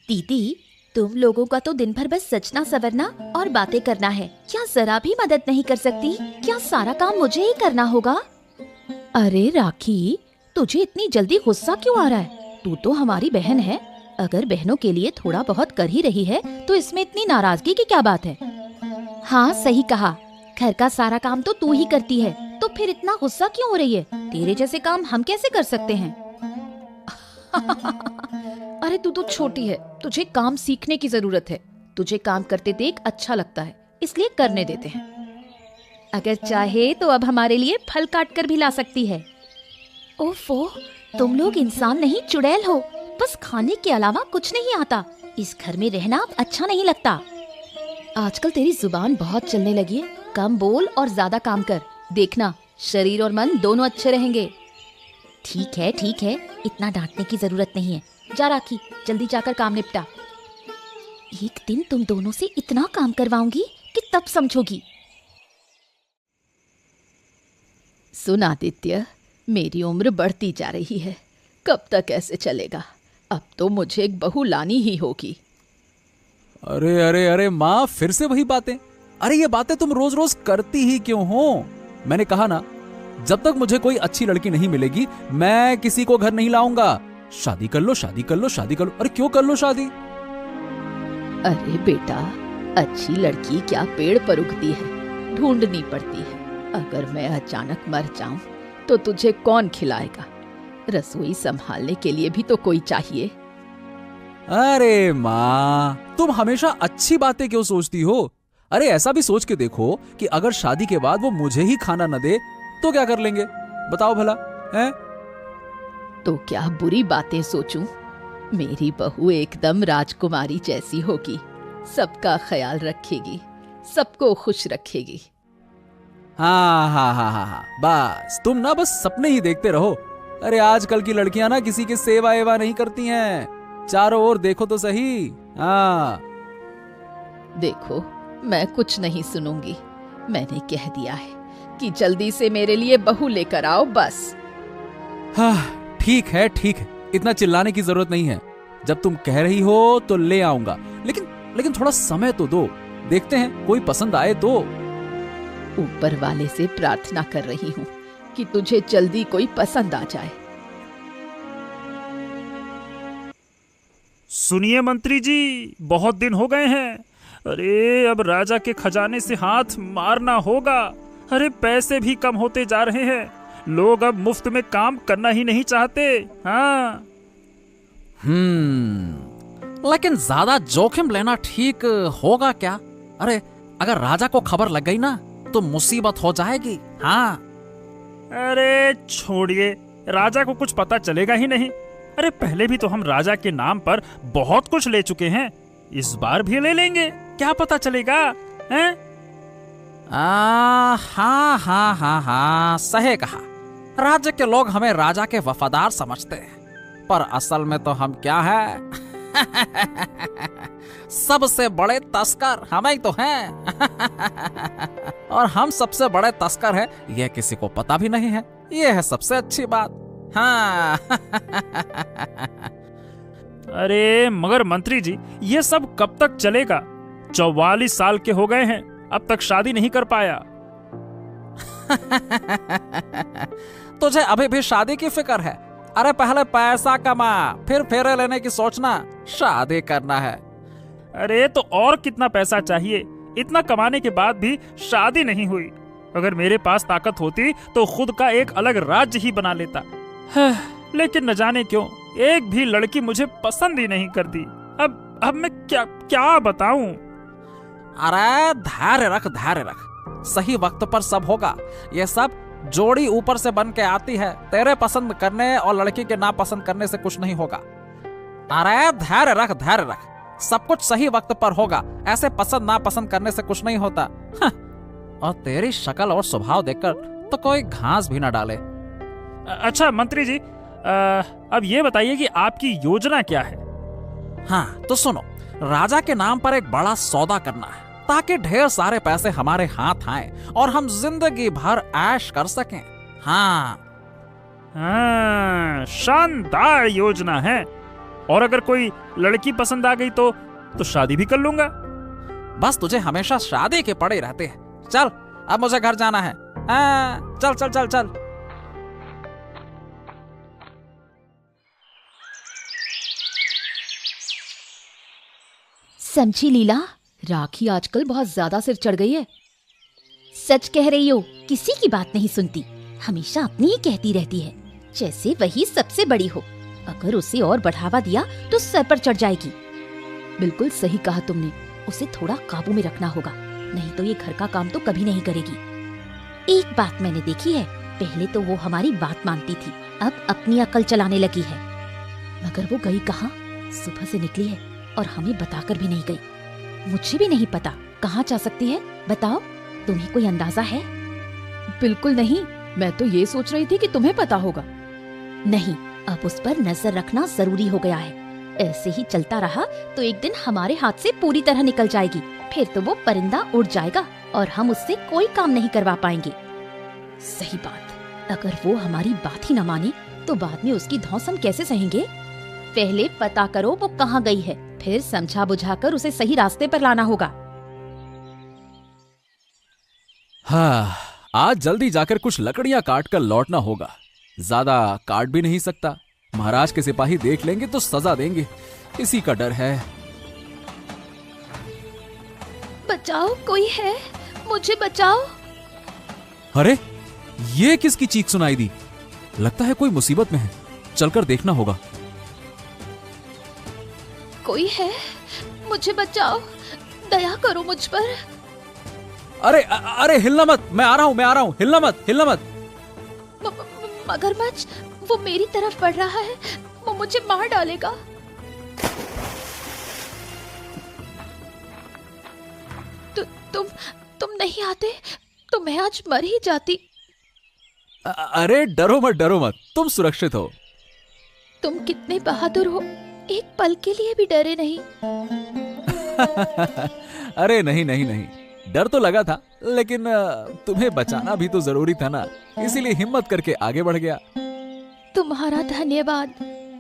दीदी, तुम लोगों का तो दिन भर बस सजना सवरना और बातें करना है, क्या जरा भी मदद नहीं कर सकती? क्या सारा काम मुझे ही करना होगा? अरे राखी, तुझे इतनी जल्दी गुस्सा क्यों आ रहा है? तू तो हमारी बहन है, अगर बहनों के लिए थोड़ा बहुत कर ही रही है तो इसमें इतनी नाराजगी की क्या बात है? हाँ सही कहा, घर का सारा काम तो तू ही करती है, तो फिर इतना गुस्सा क्यों हो रही है? तेरे जैसे काम हम कैसे कर सकते हैं? अरे तू तो छोटी है, तुझे काम सीखने की जरूरत है। तुझे काम करते देख अच्छा लगता है, इसलिए करने देते हैं। अगर चाहे तो अब हमारे लिए फल काट कर भी ला सकती है। ओफो, तुम लोग इंसान नहीं चुड़ैल हो, बस खाने के अलावा कुछ नहीं आता। इस घर में रहना अब अच्छा नहीं लगता। आजकल तेरी जुबान बहुत चलने लगी है, कम बोल और ज्यादा काम कर, देखना शरीर और मन दोनों अच्छे रहेंगे। ठीक है, इतना डांटने की जरूरत नहीं है। जा राखी, जल्दी जाकर काम निपटा। एक दिन तुम दोनों से इतना काम करवाऊंगी कि तब समझोगी। सुन आदित्य, मेरी उम्र बढ़ती जा रही है, कब तक ऐसे चलेगा? अब तो मुझे एक बहू लानी ही होगी। अरे अरे अरे माँ, फिर से वही बातें। अरे ये बातें तुम रोज रोज करती ही क्यों हो? मैंने कहा ना, जब तक मुझे कोई अच्छी लड़की नहीं मिलेगी मैं किसी को घर नहीं लाऊंगा। शादी कर लो, शादी कर लो, शादी कर लो। अरे क्यों कर लो शादी? अरे बेटा, अच्छी लड़की क्या पेड़ पर उगती है, ढूंढनी पड़ती है। अगर मैं अचानक मर जाऊं तो तुझे कौन खिलाएगा? रसोई संभालने के लिए भी तो कोई चाहिए। अरे माँ, तुम हमेशा अच्छी बातें क्यों सोचती हो? अरे ऐसा भी सोच के देखो कि अगर शादी के बाद वो मुझे ही खाना न दे तो क्या कर लेंगे? बताओ भला, हैं? तो क्या बुरी बातें सोचूं? मेरी बहू एकदम राजकुमारी जैसी होगी, सबका ख्याल रखेगी, सबको खुश रखेगी। हाँ, बस तुम ना बस सपने ही देखते रहो। अरे आजकल की लड़कियां ना किसी की सेवा एवा नहीं करती हैं। चारों ओर देखो तो सही। हाँ देखो, मैं कुछ नहीं सुनूंगी। मैंने कह दिया है कि जल्दी से मेरे लिए बहू लेकर आओ, बस। हाँ ठीक है, इतना चिल्लाने की जरूरत नहीं है। जब तुम कह रही हो तो ले आऊंगा, लेकिन थोड़ा समय तो दो, देखते हैं कोई पसंद आए तो। ऊपर वाले से प्रार्थना कर रही हूँ कि तुझे जल्दी कोई पसंद आ जाए। सुनिए मंत्री जी, बहुत दिन हो गए हैं। अरे अब राजा के खजाने से हाथ मारना होगा। अरे पैसे भी कम होते जा रहे हैं, लोग अब मुफ्त में काम करना ही नहीं चाहते। हाँ लेकिन ज्यादा जोखिम लेना ठीक होगा क्या? अरे अगर राजा को खबर लग गई ना तो मुसीबत हो जाएगी। हाँ अरे छोड़िए, राजा को कुछ पता चलेगा ही नहीं। अरे पहले भी तो हम राजा के नाम पर बहुत कुछ ले चुके हैं, इस बार भी ले लेंगे, क्या पता चलेगा? हैं? हाँ, सही कहा। राज्य के लोग हमें राजा के वफादार समझते हैं, पर असल में तो हम क्या है? सबसे बड़े तस्कर हम ही तो हैं। और हम सबसे बड़े तस्कर हैं, यह किसी को पता भी नहीं है। यह है सबसे अच्छी बात। हाँ। अरे मगर मंत्री जी, ये सब कब तक चलेगा? 44 साल के हो गए हैं, अब तक शादी नहीं कर पाया। तुझे अभी भी शादी की फिक्र है? अरे पहले पैसा कमा, फिर फेरे लेने की सोचना, शादी करना है। अरे तो और कितना पैसा चाहिए? इतना कमाने के बाद भी शादी नहीं हुई। अगर मेरे पास ताकत होती तो खुद का एक अलग राज्य ही बना लेता। लेकिन न जाने क्यों एक भी लड़की मुझे पसंद ही नहीं करती। अब मैं क्या बताऊं? अरे धैर्य रख, सही वक्त पर सब होगा। ये सब जोड़ी ऊपर से बन के आती है, तेरे पसंद करने और लड़की के नापसंद करने से कुछ नहीं होगा। अरे धैर्य रख, सब कुछ सही वक्त पर होगा। ऐसे पसंद नापसंद करने से कुछ नहीं होता। और तेरी शक्ल और स्वभाव देखकर तो कोई घास भी ना डाले। अच्छा मंत्री जी, अब ये बताइए कि आपकी योजना क्या है? हाँ तो सुनो, राजा के नाम पर एक बड़ा सौदा करना है, ताकि ढेर सारे पैसे हमारे हाथ आए और हम जिंदगी भर ऐश कर सकें। हाँ, शानदार योजना है। और अगर कोई लड़की पसंद आ गई तो शादी भी कर लूंगा। बस तुझे हमेशा शादी के पड़े रहते हैं। चल अब मुझे घर जाना है। चल चल चल चल। समझी लीला, राखी आजकल बहुत ज्यादा सिर चढ़ गई है। सच कह रही हो, किसी की बात नहीं सुनती, हमेशा अपनी ही कहती रहती है, जैसे वही सबसे बड़ी हो। अगर उसे और बढ़ावा दिया तो सर पर चढ़ जाएगी। बिल्कुल सही कहा तुमने, उसे थोड़ा काबू में रखना होगा, नहीं तो ये घर का काम तो कभी नहीं करेगी। एक बात मैंने देखी है, पहले तो वो हमारी बात मानती थी, अब अपनी अकल चलाने लगी है। मगर वो गई कहाँ? सुबह से निकली है और हमें बताकर भी नहीं गई। मुझे भी नहीं पता कहाँ जा सकती है, बताओ, तुम्हें कोई अंदाजा है? बिल्कुल नहीं, मैं तो ये सोच रही थी कि तुम्हें पता होगा। नहीं, अब उस पर नजर रखना जरूरी हो गया है। ऐसे ही चलता रहा तो एक दिन हमारे हाथ से पूरी तरह निकल जाएगी, फिर तो वो परिंदा उड़ जाएगा और हम उससे कोई काम नहीं करवा पाएंगे। सही बात, अगर वो हमारी बात ही न माने तो बाद में उसकी धौंस हम कैसे सहेंगे? पहले पता करो वो कहाँ गई है, फिर समझा बुझाकर उसे सही रास्ते पर लाना होगा। हाँ, आज जल्दी जाकर कुछ लकड़ियां काट कर लौटना होगा। ज्यादा काट भी नहीं सकता, महाराज के सिपाही देख लेंगे तो सजा देंगे, इसी का डर है। बचाओ, कोई है, मुझे बचाओ। अरे, ये किसकी चीख सुनाई दी? लगता है कोई मुसीबत में है, चलकर देखना होगा। कोई है, मुझे बचाओ, दया करो मुझ पर। अरे अरे, हिलना मत, मैं आ रहा हूं, हिलना मत। मगरमच्छ, वो मेरी तरफ बढ़ रहा है, वो मुझे मार डालेगा। तुम नहीं आते तो मैं आज मर ही जाती। अरे डरो मत, तुम सुरक्षित हो। तुम कितने बहादुर हो, एक पल के लिए भी डरे नहीं। अरे नहीं, डर तो लगा था, लेकिन तुम्हें बचाना भी तो जरूरी था ना, इसीलिए हिम्मत करके आगे बढ़ गया। तुम्हारा धन्यवाद,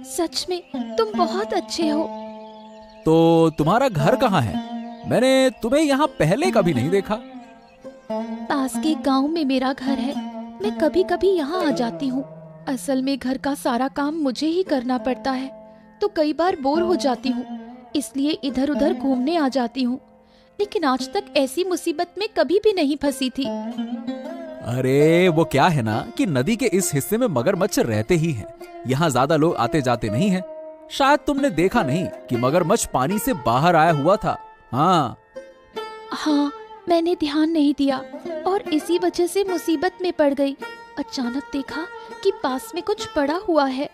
सच में तुम बहुत अच्छे हो। तो तुम्हारा घर कहाँ है? मैंने तुम्हें यहाँ पहले कभी नहीं देखा। पास के गांव में मेरा घर है, मैं कभी कभी यहाँ आ जाती हूँ। असल में घर का सारा काम मुझे ही करना पड़ता है, तो कई बार बोर हो जाती हूँ, इसलिए इधर उधर घूमने आ जाती हूँ। लेकिन आज तक ऐसी मुसीबत में कभी भी नहीं फंसी थी। अरे वो क्या है ना कि नदी के इस हिस्से में मगरमच्छ रहते ही हैं। यहाँ ज्यादा लोग आते जाते नहीं हैं। शायद तुमने देखा नहीं कि मगरमच्छ पानी से बाहर आया हुआ था। हाँ, मैंने ध्यान नहीं दिया और इसी वजह से मुसीबत में पड़ गई। अचानक देखा कि पास में कुछ पड़ा हुआ है।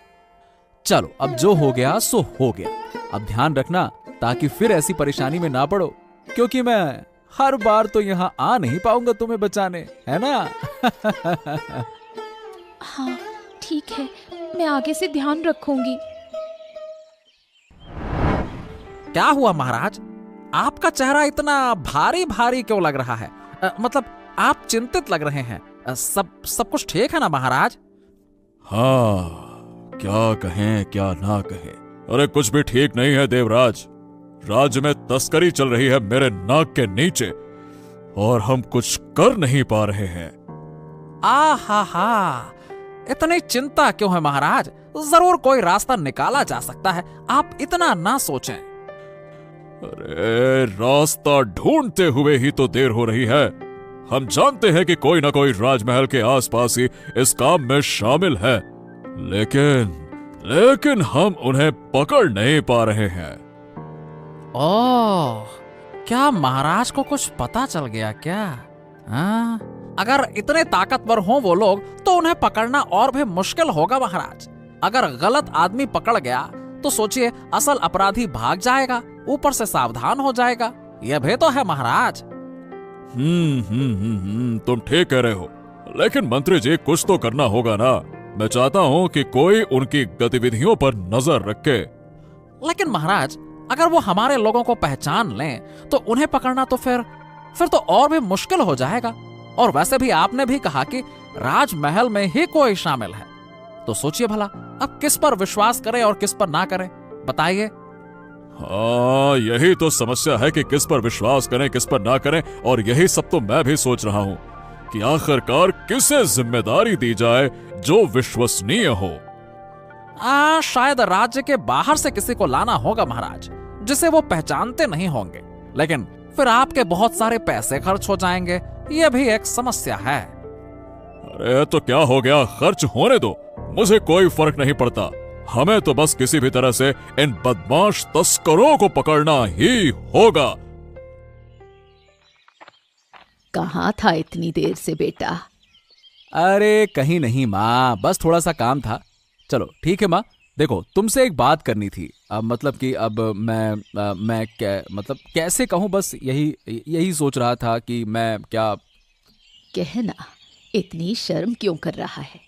चलो, अब जो हो गया सो हो गया। अब ध्यान रखना ताकि फिर ऐसी परेशानी में ना पड़ो, क्योंकि मैं हर बार तो यहाँ आ नहीं पाऊंगा तुम्हें बचाने, है ना? हाँ ठीक है, मैं आगे से ध्यान रखूंगी। क्या हुआ महाराज, आपका चेहरा इतना भारी भारी क्यों लग रहा है? मतलब आप चिंतित लग रहे हैं। सब कुछ ठीक है ना महाराज? हाँ, क्या कहें क्या ना कहें। अरे कुछ भी ठीक नहीं है देवराज। राज्य में तस्करी चल रही है मेरे नाक के नीचे और हम कुछ कर नहीं पा रहे हैं। हा, इतनी चिंता क्यों है महाराज? जरूर कोई रास्ता निकाला जा सकता है, आप इतना ना सोचें। अरे रास्ता ढूंढते हुए ही तो देर हो रही है। हम जानते हैं कि कोई ना कोई राजमहल के आसपास ही इस काम में शामिल है, लेकिन हम उन्हें पकड़ नहीं पा रहे हैं। ओह, क्या महाराज को कुछ पता चल गया क्या? अगर इतने ताकतवर हों वो लोग तो उन्हें पकड़ना और भी मुश्किल होगा महाराज। अगर गलत आदमी पकड़ गया तो सोचिए, असल अपराधी भाग जाएगा, ऊपर से सावधान हो जाएगा। यह भी तो है महाराज। तुम ठीक कह रहे हो, लेकिन मंत्री जी कुछ तो करना होगा ना। मैं चाहता हूँ कि कोई उनकी गतिविधियों पर नजर रखे। लेकिन महाराज, अगर वो हमारे लोगों को पहचान लें तो उन्हें पकड़ना तो फिर तो और भी मुश्किल हो जाएगा। और वैसे भी आपने भी कहा कि राजमहल में ही कोई शामिल है, तो सोचिए भला अब किस पर विश्वास करें और किस पर ना करें। बताइए। हाँ, यही तो समस्या है कि किस पर विश्वास करें किस पर ना करें, और यही सब तो मैं भी सोच रहा हूँ कि आखिरकार किसे जिम्मेदारी दी जाए जो विश्वसनीय हो। शायद राज्य के बाहर से किसी को लाना होगा महाराज, जिसे वो पहचानते नहीं होंगे, लेकिन फिर आपके बहुत सारे पैसे खर्च हो जाएंगे, ये भी एक समस्या है। अरे तो क्या हो गया, खर्च होने दो, मुझे कोई फर्क नहीं पड़ता। हमें तो बस किसी भी तरह से इन बदमाश तस्करों को पकड़ना ही होगा। कहाँ था इतनी देर से बेटा? अरे कहीं नहीं माँ, बस थोड़ा सा काम था। चलो ठीक है माँ, देखो तुमसे एक बात करनी थी। अब मतलब कि अब मैं कैसे कहूँ, बस यही सोच रहा था कि मैं क्या कहना, इतनी शर्म क्यों कर रहा है?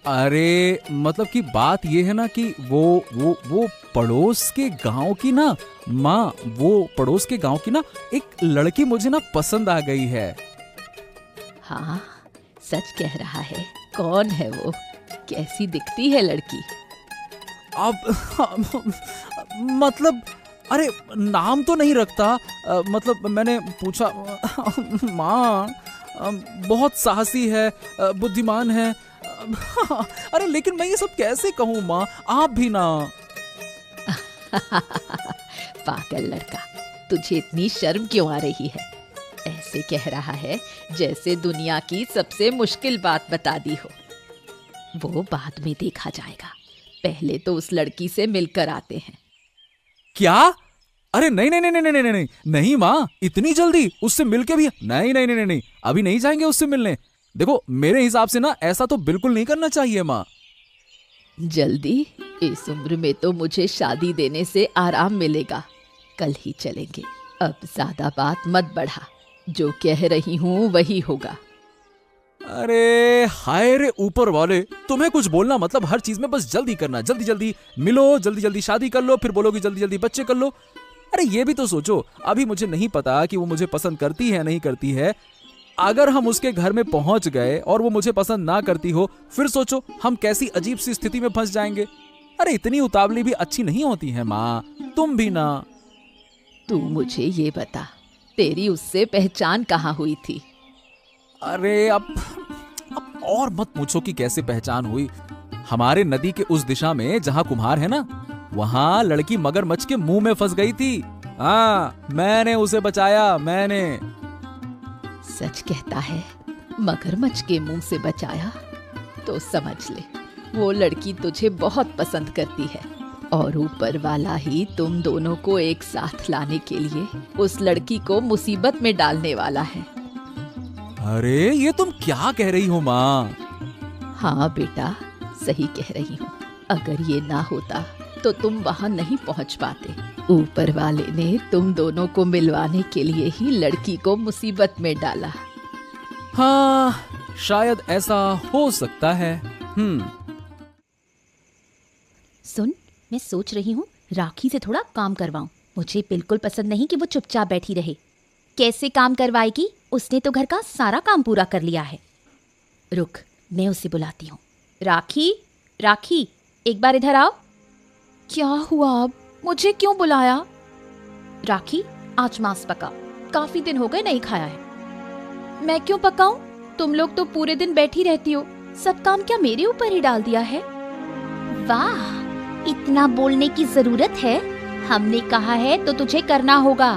अरे मतलब कि बात ये है ना कि वो पड़ोस के गांव की ना माँ, वो पड़ोस के गांव की ना एक लड़की मुझे ना पसंद आ गई है। हाँ, सच कह रहा है। कौन है वो? कैसी दिखती है लड़की? अब मतलब अरे नाम तो नहीं रखता, मतलब मैंने पूछा माँ, बहुत साहसी है, बुद्धिमान है। अरे लेकिन मैं ये सब कैसे कहूँ माँ, आप भी ना। पागल लड़का, तुझे इतनी शर्म क्यों आ रही है? ऐसे कह रहा है जैसे दुनिया की सबसे मुश्किल बात बता दी हो। वो बाद में देखा जाएगा, पहले तो उस लड़की से मिलकर आते हैं। क्या? अरे नहीं नहीं नहीं नहीं नहीं नहीं नहीं माँ, इतनी जल्दी उससे मिलके भी नहीं नहीं नहीं नहीं, अभी नहीं जाएंगे उससे मिलने। देखो मेरे हिसाब से ना ऐसा तो बिल्कुल नहीं करना चाहिए माँ। जल्दी? इस उम्र में तो मुझे शादी देने से आराम मिलेगा, कल ही चलेंगे। अब ज्यादा बात मत बढ़ा, जो कह रही हूँ वही होगा। अरे हाय रे ऊपर वाले, तुम्हें कुछ बोलना मतलब हर चीज में बस जल्दी करना, जल्दी जल्दी मिलो, जल्दी जल्दी शादी कर लो, फिर बोलोगे जल्दी जल्दी बच्चे कर लो। अरे ये भी तो सोचो, अभी मुझे नहीं पता कि वो मुझे पसंद करती है नहीं करती है। अगर हम उसके घर में पहुंच गए और वो मुझे पसंद ना करती हो, फिर सोचो हम कैसी अजीब सी स्थिति में फंस जाएंगे। अरे इतनी उतावली भी अच्छी नहीं होती है माँ, तुम भी ना। तू मुझे ये बता, तेरी उससे पहचान कहाँ हुई थी? अरे अब और मत पूछो कि कैसे पहचान हुई। हमारे नदी के उस दिशा में जहाँ कुम्हार है ना, वहाँ लड़की मगरमच्छ के मुंह में फंस गई थी। हाँ, मैंने उसे बचाया, मैंने। सच कहता है? मगरमच्छ के मुंह से बचाया? तो समझ ले, वो लड़की तुझे बहुत पसंद करती है, और ऊपर वाला ही तुम दोनों को एक साथ लाने के लिए उस लड़की को मुसीबत में डालने वाला है। अरे ये तुम क्या कह रही हो माँ? हाँ बेटा, सही कह रही हूँ। अगर ये ना होता तो तुम वहाँ नहीं पहुँच पाते। ऊपर वाले ने तुम दोनों को मिलवाने के लिए ही लड़की को मुसीबत में डाला। हाँ, शायद ऐसा हो सकता है। सुन, मैं सोच रही हूँ राखी से थोड़ा काम करवाऊँ। मुझे बिल्कुल पसंद नहीं कि वो चुपचाप बैठी रहे। कैसे काम करवाएगी? उसने तो घर का सारा काम पूरा कर लिया है। रुक, मैं उसे बुलाती हूँ। राखी, राखी, एक बार इधर आओ। क्या हुआ? अब मुझे क्यों बुलाया? राखी, आज मांस पका, काफी दिन हो गए नहीं खाया है। मैं क्यों पकाऊं? तुम लोग तो पूरे दिन बैठी रहती हो, सब काम क्या मेरे ऊपर ही डाल दिया है? वाह, इतना बोलने की जरूरत है? हमने कहा है तो तुझे करना होगा।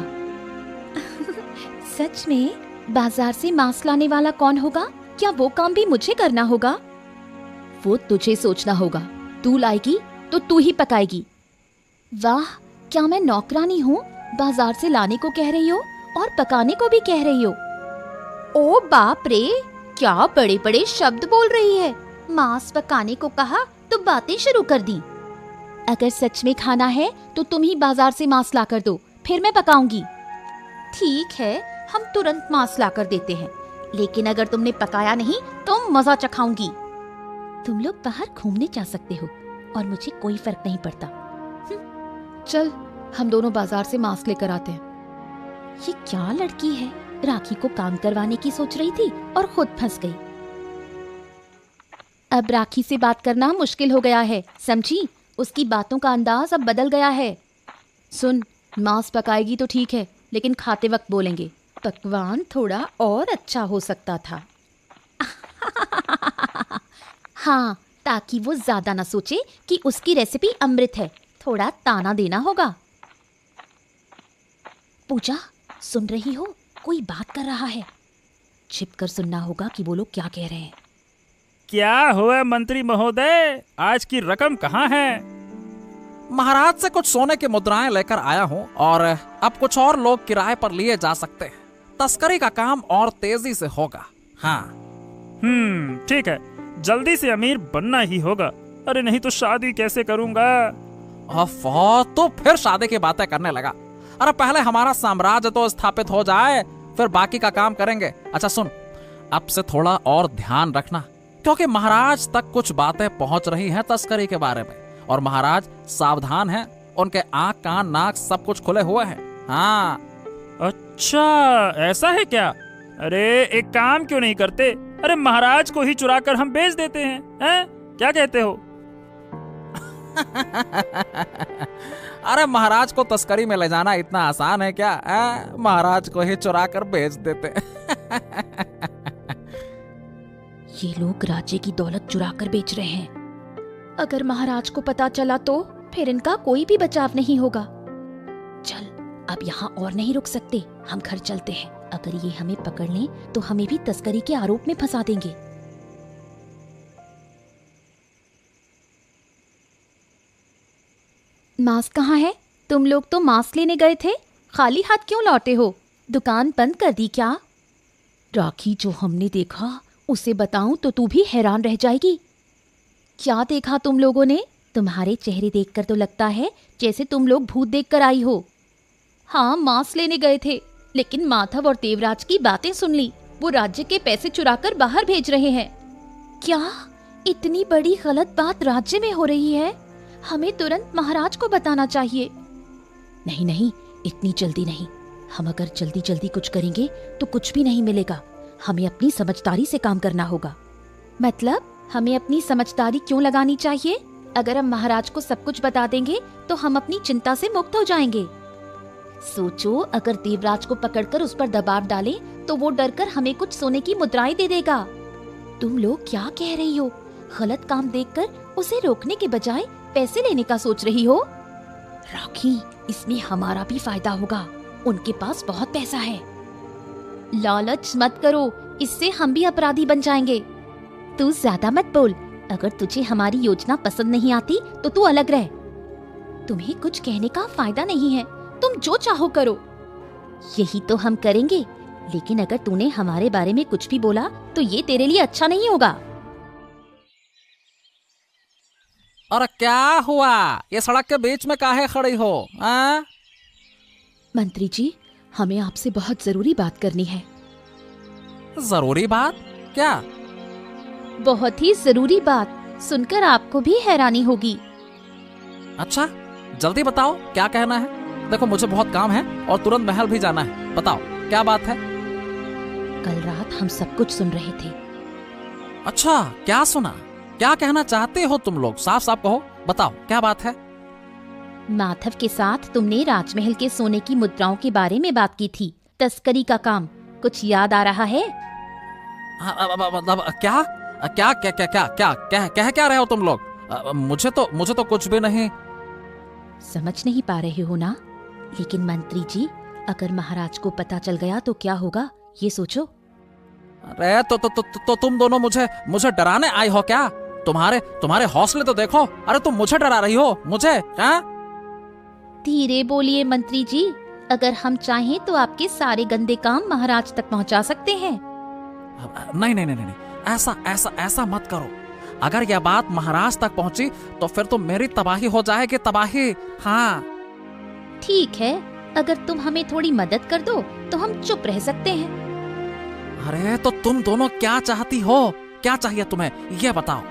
सच में? बाजार से मांस लाने वाला कौन होगा? क्या वो काम भी मुझे करना होगा? वो तुझे सोचना होगा। तू लाएगी तो तू ही पकाएगी। वाह, क्या मैं नौकरानी हूँ? बाजार से लाने को कह रही हो और पकाने को भी कह रही हो। ओ बाप रे, क्या बड़े बड़े शब्द बोल रही है। मांस पकाने को कहा तो बातें शुरू कर दी। अगर सच में खाना है तो तुम ही बाजार से मांस ला कर दो, फिर मैं पकाऊंगी। ठीक है, हम तुरंत मांस ला कर देते हैं, लेकिन अगर तुमने पकाया नहीं तो मजा चखाऊंगी। तुम लोग बाहर घूमने जा सकते हो और मुझे कोई फर्क नहीं पड़ता। चल, हम दोनों बाजार से मांस लेकर आते हैं। ये क्या लड़की है, राखी को काम करवाने की सोच रही थी और खुद फंस गई। अब राखी से बात करना मुश्किल हो गया है, समझी? उसकी बातों का अंदाज अब बदल गया है। सुन, मांस पकाएगी तो ठीक है, लेकिन खाते वक्त बोलेंगे पकवान थोड़ा और अच्छा हो सकता था। हाँ, ताकि वो ज्यादा ना सोचे कि उसकी रेसिपी अमृत है। थोड़ा ताना देना होगा। पूजा, सुन रही हो? कोई बात कर रहा है। छिपकर सुनना होगा कि वो लोग क्या कह रहे हैं। क्या हुआ मंत्री महोदय, आज की रकम कहाँ है? महाराज से कुछ सोने की मुद्राएं लेकर आया हूँ और अब कुछ और लोग किराए पर लिए जा सकते हैं। तस्करी का काम और तेजी से होगा। हाँ, ठीक है, जल्दी से अमीर बनना ही होगा। अरे नहीं तो शादी कैसे करूंगा? तो फिर शादी की बातें करने लगा। अरे पहले हमारा साम्राज्य तो स्थापित हो जाए, फिर बाकी का काम करेंगे। अच्छा सुन, अब से थोड़ा और ध्यान रखना, क्योंकि महाराज तक कुछ बातें पहुंच रही हैं तस्करी के बारे में, और महाराज सावधान हैं। उनके आंख कान नाक सब कुछ खुले हुए हैं। हाँ। अच्छा, ऐसा है क्या? अरे एक काम क्यों नहीं करते? अरे महाराज को ही चुरा कर हम बेच देते हैं, हैं? क्या कहते हो? अरे महाराज को तस्करी में ले जाना इतना आसान है क्या? महाराज को ही चुरा कर बेच देते। ये लोग राज्य की दौलत चुरा कर बेच रहे हैं। अगर महाराज को पता चला तो फिर इनका कोई भी बचाव नहीं होगा। चल, अब यहाँ और नहीं रुक सकते, हम घर चलते हैं। अगर ये हमें पकड़ लें तो हमें भी तस्करी के आरोप में फंसा देंगे। मांस कहाँ है? तुम लोग तो मांस लेने गए थे, खाली हाथ क्यों लौटे हो? दुकान बंद कर दी क्या? राखी, जो हमने देखा उसे बताऊं तो तू भी हैरान रह जाएगी। क्या देखा तुम लोगों ने? तुम्हारे चेहरे देखकर तो लगता है जैसे तुम लोग भूत देखकर आई हो। हाँ, मांस लेने गए थे, लेकिन माधव और देवराज की बातें सुन ली। वो राज्य के पैसे चुराकर बाहर भेज रहे हैं। क्या इतनी बड़ी गलत बात राज्य में हो रही है? हमें तुरंत महाराज को बताना चाहिए। नहीं नहीं, इतनी जल्दी नहीं। हम अगर जल्दी जल्दी कुछ करेंगे तो कुछ भी नहीं मिलेगा। हमें अपनी समझदारी से काम करना होगा। मतलब हमें अपनी समझदारी क्यों लगानी चाहिए? अगर हम महाराज को सब कुछ बता देंगे तो हम अपनी चिंता से मुक्त हो जाएंगे। सोचो, अगर देवराज को पकड़कर उस पर दबाव डालें तो वो डरकर हमें कुछ सोने की मुद्राएं दे देगा। तुम लोग क्या कह रही हो? गलत काम देखकर उसे रोकने के बजाय पैसे लेने का सोच रही हो? राखी, इसमें हमारा भी फायदा होगा। उनके पास बहुत पैसा है। लालच मत करो, इससे हम भी अपराधी बन जाएंगे। तू ज्यादा मत बोल। अगर तुझे हमारी योजना पसंद नहीं आती तो तू अलग रह। तुम्हें कुछ कहने का फायदा नहीं है, तुम जो चाहो करो। यही तो हम करेंगे, लेकिन अगर तूने हमारे बारे में कुछ भी बोला तो ये तेरे लिए अच्छा नहीं होगा। और क्या हुआ? ये सड़क के बीच में काहे खड़ी हो? मंत्री जी, हमें आपसे बहुत जरूरी बात करनी है। जरूरी बात? क्या? बहुत ही जरूरी बात, सुनकर आपको भी हैरानी होगी। अच्छा, जल्दी बताओ क्या कहना है। देखो, मुझे बहुत काम है और तुरंत महल भी जाना है। बताओ क्या बात है? कल रात हम सब कुछ सुन रहे थे। अच्छा, क्या सुना? क्या कहना चाहते हो तुम लोग? साफ साफ कहो, बताओ क्या बात है। माधव के साथ तुमने राजमहल के सोने की मुद्राओं के बारे में बात की थी। तस्करी का काम कुछ याद आ रहा है? मतलब क्या क्या क्या क्या क्या क्या क्या कह क्या रहे हो तुम लोग? मुझे तो कुछ भी नहीं। समझ नहीं पा रहे हो ना? लेकिन मंत्री जी, अगर महाराज को पता चल गया तो क्या होगा, ये सोचो। अरे तो तुम दोनों मुझे डराने आई हो क्या? तुम्हारे हौसले तो देखो। अरे तुम मुझे डरा रही हो? मुझे? हाँ? धीरे बोलिए मंत्री जी, अगर हम चाहें तो आपके सारे गंदे काम महाराज तक पहुंचा सकते हैं। नहीं, ऐसा मत करो। अगर यह बात महाराज तक पहुंची तो फिर तो मेरी तबाही हो जाएगी, तबाही। हाँ ठीक है, अगर तुम हमें थोड़ी मदद कर दो तो हम चुप रह सकते हैं। अरे तो तुम दोनों क्या चाहती हो? क्या चाहिए तुम्हें, ये बताओ।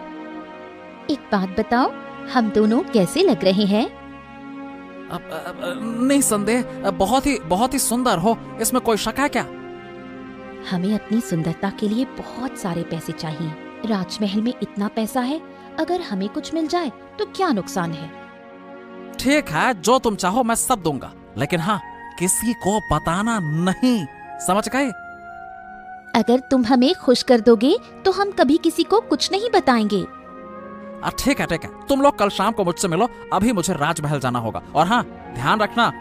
एक बात बताओ, हम दोनों कैसे लग रहे हैं? निसंदेह बहुत ही सुंदर हो, इसमें कोई शक है क्या? हमें अपनी सुंदरता के लिए बहुत सारे पैसे चाहिए। राजमहल में इतना पैसा है, अगर हमें कुछ मिल जाए तो क्या नुकसान है। ठीक है, जो तुम चाहो मैं सब दूंगा, लेकिन हाँ, किसी को बताना नहीं, समझ गए? अगर तुम हमें खुश कर दोगे तो हम कभी किसी को कुछ नहीं बताएंगे। ठीक है, तुम लोग कल शाम को मुझसे मिलो, अभी मुझे राजमहल जाना होगा। और हाँ, ध्यान रखना।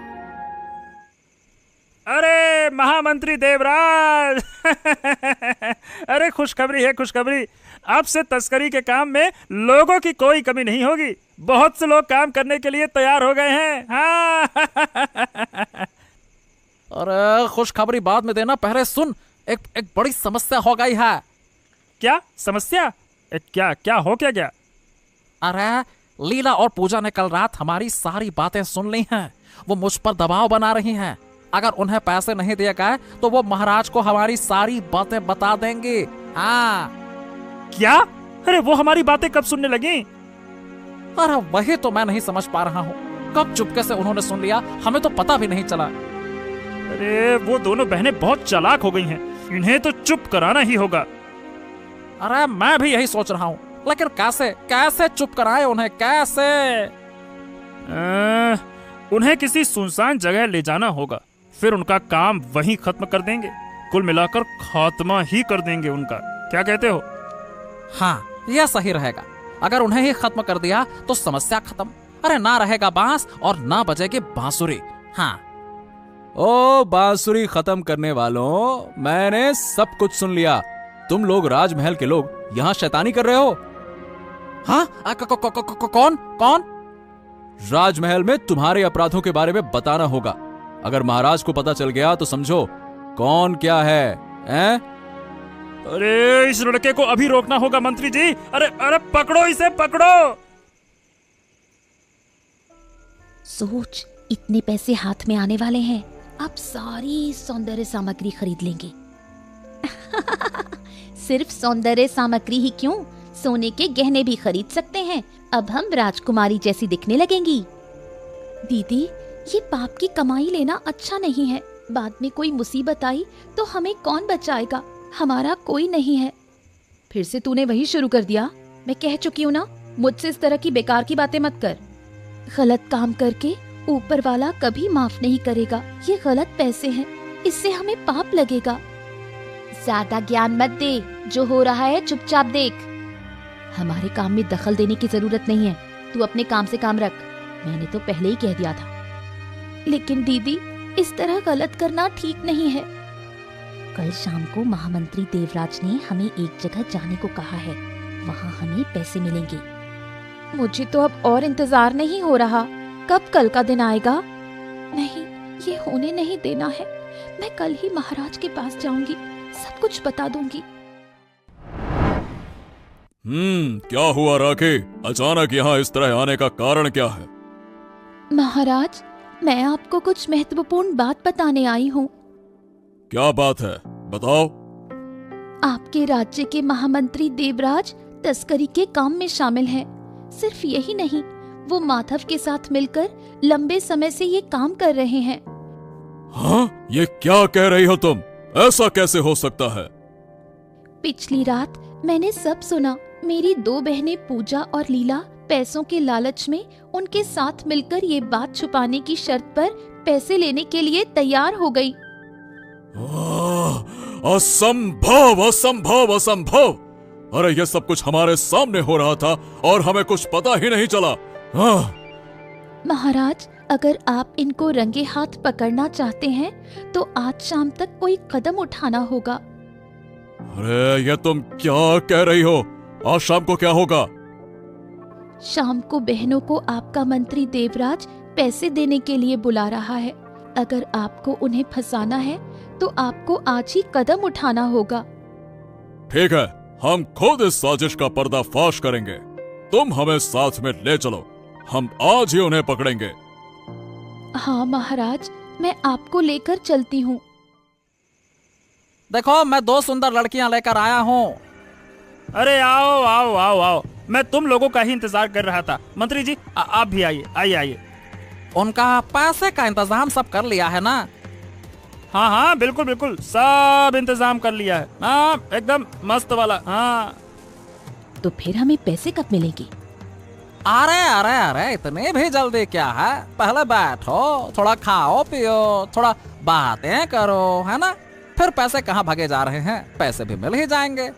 अरे महामंत्री देवराज अरे खुशखबरी है, खुशखबरी। अब से तस्करी के काम में लोगों की कोई कमी नहीं होगी। बहुत से लोग काम करने के लिए तैयार हो गए हैं। हाँ अरे खुशखबरी बाद में देना, पहले सुन, एक बड़ी समस्या हो गई है। क्या समस्या? क्या हो गया? अरे लीला और पूजा ने कल रात हमारी सारी बातें सुन ली हैं। वो मुझ पर दबाव बना रही हैं। अगर उन्हें पैसे नहीं दिए गए तो वो महाराज को हमारी सारी बातें बता देंगे। हाँ। क्या? अरे वो हमारी बातें कब सुनने लगी? अरे वही तो मैं नहीं समझ पा रहा हूँ, कब चुपके से उन्होंने सुन लिया, हमें तो पता भी नहीं चला। अरे वो दोनों बहनें बहुत चालाक हो गई हैं, इन्हें तो चुप कराना ही होगा। अरे मैं भी यही सोच रहा हूँ, लेकिन कैसे चुप कराए उन्हें, कैसे? उन्हें किसी सुनसान जगह ले जाना होगा, फिर उनका काम वहीं खत्म कर देंगे। कुल मिलाकर खात्मा ही कर देंगे उनका। क्या कहते हो? हाँ, यह सही रहेगा। अगर उन्हें ही खत्म कर दिया तो समस्या खत्म। अरे ना रहेगा बांस और ना बजेगी बांसुरी। हाँ। ओ बांसुरी खत्म करने वालों, मैंने सब कुछ सुन लिया। तुम लोग राजमहल के लोग यहाँ शैतानी कर रहे हो। हाँ? कौन? राजमहल में तुम्हारे अपराधों के बारे में बताना होगा। अगर महाराज को पता चल गया तो समझो कौन क्या है, हैं? अरे इस लड़के को अभी रोकना होगा मंत्री जी। अरे पकड़ो इसे, पकड़ो। सोच, इतने पैसे हाथ में आने वाले हैं, अब सारी सौंदर्य सामग्री खरीद लेंगे। सिर्फ सौंदर्य सामग्री ही क्यों, सोने के गहने भी खरीद सकते हैं। अब हम राजकुमारी जैसी दिखने लगेंगी। दीदी, ये पाप की कमाई लेना अच्छा नहीं है। बाद में कोई मुसीबत आई तो हमें कौन बचाएगा? हमारा कोई नहीं है। फिर से तूने वही शुरू कर दिया। मैं कह चुकी हूँ ना, मुझसे इस तरह की बेकार की बातें मत कर। गलत काम करके ऊपर वाला कभी माफ नहीं करेगा। ये गलत पैसे हैं, इससे हमें पाप लगेगा। ज्यादा ज्ञान मत दे, जो हो रहा है चुपचाप देख। हमारे काम में दखल देने की जरूरत नहीं है, तू अपने काम से काम रख। मैंने तो पहले ही कह दिया था। लेकिन दीदी, इस तरह गलत करना ठीक नहीं है। कल शाम को महामंत्री देवराज ने हमें एक जगह जाने को कहा है, वहाँ हमें पैसे मिलेंगे। मुझे तो अब और इंतजार नहीं हो रहा, कब कल का दिन आएगा। नहीं, ये होने नहीं देना है। मैं कल ही महाराज के पास जाऊंगी, सब कुछ बता दूंगी। क्या हुआ राखे? अचानक यहाँ इस तरह आने का कारण क्या है? महाराज, मैं आपको कुछ महत्वपूर्ण बात बताने आई हूँ। क्या बात है, बताओ। आपके राज्य के महामंत्री देवराज तस्करी के काम में शामिल हैं। सिर्फ यही नहीं, वो माधव के साथ मिलकर लंबे समय से ये काम कर रहे हैं। हाँ? ये क्या कह रही हो तुम? ऐसा कैसे हो सकता है? पिछली रात मैंने सब सुना। मेरी दो बहनें पूजा और लीला पैसों के लालच में उनके साथ मिलकर ये बात छुपाने की शर्त पर पैसे लेने के लिए तैयार हो गई। असंभव, असंभव, असंभव! अरे ये सब कुछ हमारे सामने हो रहा था और हमें कुछ पता ही नहीं चला। महाराज, अगर आप इनको रंगे हाथ पकड़ना चाहते हैं तो आज शाम तक कोई कदम उठाना होगा। अरे ये तुम क्या कह रही हो? आज शाम को क्या होगा? शाम को बहनों को आपका मंत्री देवराज पैसे देने के लिए बुला रहा है। अगर आपको उन्हें फंसाना है तो आपको आज ही कदम उठाना होगा। ठीक है, हम खुद इस साजिश का पर्दाफाश करेंगे। तुम हमें साथ में ले चलो, हम आज ही उन्हें पकड़ेंगे। हाँ महाराज, मैं आपको लेकर चलती हूँ। देखो, मैं दो सुंदर लड़कियां लेकर आया हूँ। अरे आओ आओ आओ आओ, मैं तुम लोगों का ही इंतजार कर रहा था। मंत्री जी, आप भी आइए आइए आइए। उनका पैसे का इंतजाम सब कर लिया है ना? हाँ हाँ, बिल्कुल बिल्कुल, सब इंतजाम कर लिया है। हाँ, एकदम मस्त वाला। हाँ तो फिर हमें पैसे कब मिलेंगे? अरे अरे अरे इतने भी जल्दी क्या है? पहले बैठो, थोड़ा खाओ पियो, थोड़ा बातें करो, है ना? फिर पैसे कहाँ भागे जा रहे हैं? पैसे भी मिल ही जाएंगे।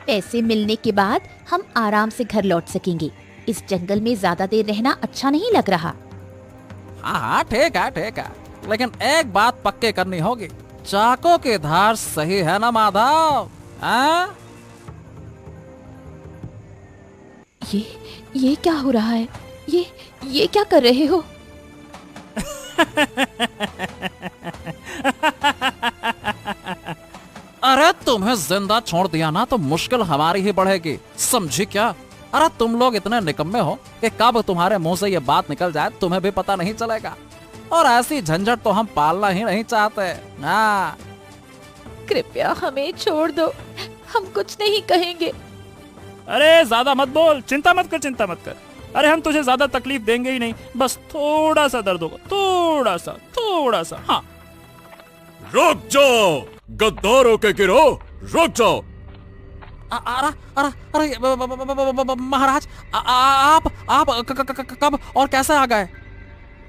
पैसे मिलने के बाद हम आराम से घर लौट सकेंगे। इस जंगल में ज्यादा देर रहना अच्छा नहीं लग रहा। हाँ ठीक है, लेकिन एक बात पक्के करनी होगी, चाकू की धार सही है ना माधव? हाँ? ये क्या हो रहा है? ये क्या कर रहे हो? अरे तुम्हें जिंदा छोड़ दिया ना तो मुश्किल हमारी ही बढ़ेगी, समझी क्या? अरे तुम लोग इतने निकम्मे हो कि कब तुम्हारे मुंह से ये बात निकल जाए तुम्हें भी पता नहीं चलेगा। और ऐसी झंझट तो हम पालना ही नहीं चाहते। हाँ कृपया हमें छोड़ दो, हम कुछ नहीं कहेंगे। अरे ज्यादा मत बोल, चिंता मत कर। अरे हम तुझे ज्यादा तकलीफ देंगे ही नहीं, बस थोड़ा सा दर्द होगा, थोड़ा सा। हाँ रुक जाओ गद्दारों के गिरोह, रुक जाओ। अरे महाराज, आप कब और कैसे आ गए?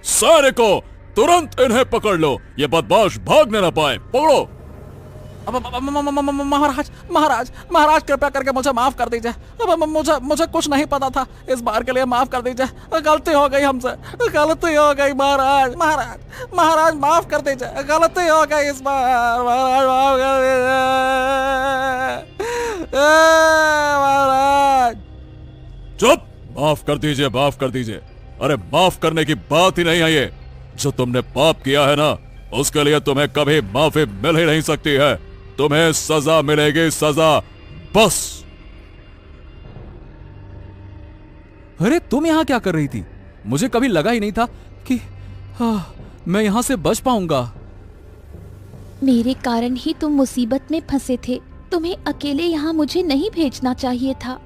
सैनिकों तुरंत इन्हें पकड़ लो, ये बदमाश भागने न पाए, पकड़ो। महाराज कृपया करके मुझे माफ कर दीजिए। मुझे कुछ नहीं पता था, इस बार के लिए माफ कर दीजिए। गलती हो गई हमसे, गलती हो गई महाराज माफ कर दीजिए, गलती हो गई इस बार। महाराज माफ कर दीजिए महाराज। चुप, माफ कर दीजिए। अरे माफ करने की बात ही नहीं है ये। जो तुमने पाप किया है ना, उसके लिए तुम्हें कभी माफी मिल ही नहीं सकती है। तुम्हें सजा मिलेगी, सजा, बस। अरे तुम यहाँ क्या कर रही थी? मुझे कभी लगा ही नहीं था कि मैं यहाँ से बच पाऊंगा। मेरे कारण ही तुम मुसीबत में फंसे थे। तुम्हें अकेले यहाँ मुझे नहीं भेजना चाहिए था।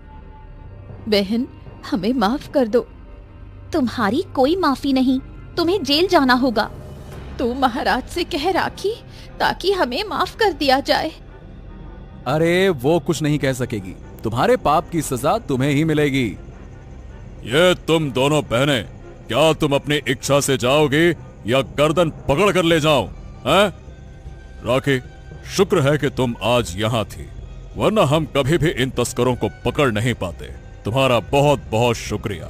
बहन, हमें माफ कर दो। तुम्हारी कोई माफी नहीं, तुम्हें जेल जाना होगा। तू महाराज से कह राखी, ताकि हमें माफ कर दिया जाए। अरे वो कुछ नहीं कह सकेगी, तुम्हारे पाप की सजा तुम्हें ही मिलेगी। ये तुम दोनों बहनें, क्या तुम अपनी इच्छा से जाओगी या गर्दन पकड़ कर ले जाओ? हैं? राखी, शुक्र है कि तुम आज यहाँ थी, वरना हम कभी भी इन तस्करों को पकड़ नहीं पाते। तुम्हारा बहुत बहुत शुक्रिया।